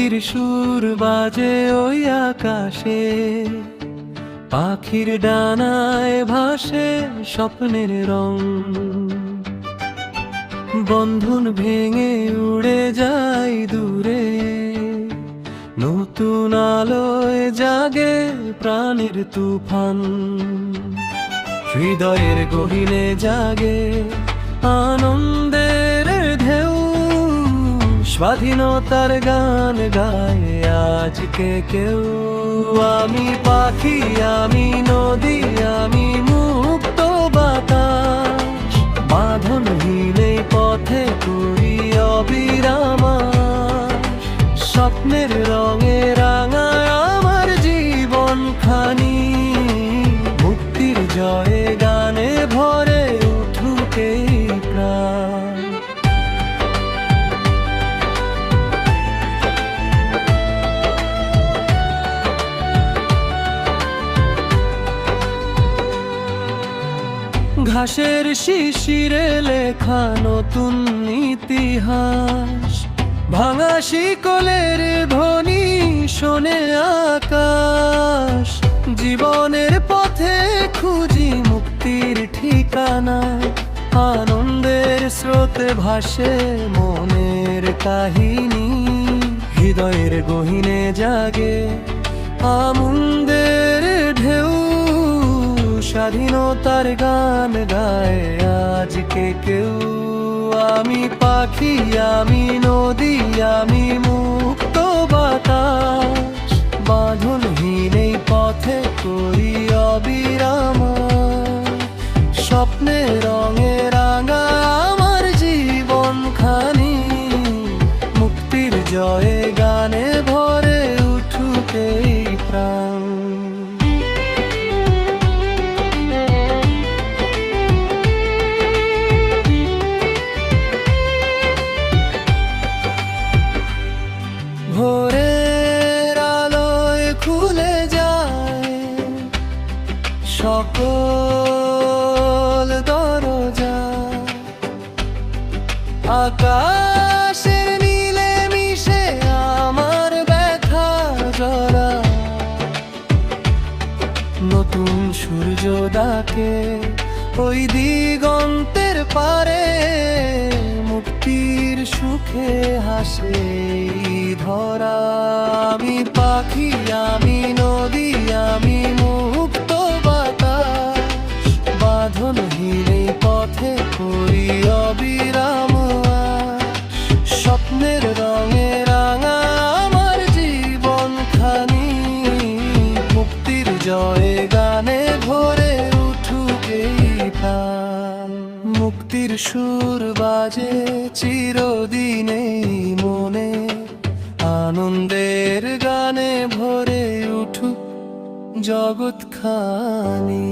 মুক্তির সুর বাজে ওই আকাশে, পাখির ডানায় ভাসে স্বপ্নের রং। বন্ধন ভেঙে উড়ে যায় দূরে, নতুন আলোয় জাগে প্রাণের তুফান। হৃদয়ের গহীনে জাগে আনন্দের ঢেউ, স্বাধীনতার গান গায় আজকে কেউ। আমি পাখি, আমি নদী, আমি মুক্ত বাতাস, বাঁধনহীন এই পথে করি অবিরাম। স্বপ্নের রঙে রাঙায় আমার জীবন খানি, মুক্তির জয়ে গানে ভরে উঠুক এই প্রাণ। ঘাসের শিশিরে লেখা নতুন ইতিহাস, ভাঙা শিকলের ধ্বনি শোনে আকাশ। জীবনের পথে খুঁজি মুক্তির ঠিকানা, আনন্দের স্রোতে ভাসে মনের কাহিনী। হৃদয়ের গহীনে জাগে আনন্দের ঢেউ, স্বাধীনতার গান গায় আজকে কেউ। আমি পাখি, আমি নদী, আমি মুক্ত বাতাস, বাঁধনহীন এই পথে করি অবিরাম। স্বপ্নের রঙে রাঙা আমার জীবন খানি, মুক্তির জয়ে গানে ভরে উঠুক এই প্রাণ। ভোরের আলোয় খুলে যায় সকল দরজা, আকাশের নীলে মিশে আমার ব্যথা জরা। নতুন সূর্য ডাকে ওই দিগন্তের পারে, মুক্তির সুখে হাসে ধরা। আমি পাখি, আমি নদী, আমি মুক্ত বাতাস, বাঁধনহীন এই পথে করি অবিরাম। স্বপ্নের রঙে রাঙা আমার জীবন খানি, মুক্তির জয়ে গানে ভরে উঠুক এই প্রাণ। মুক্তির সুর বাজে চিরদিনে মনে, আনন্দের গানে ভরে উঠুক জগৎ খানি।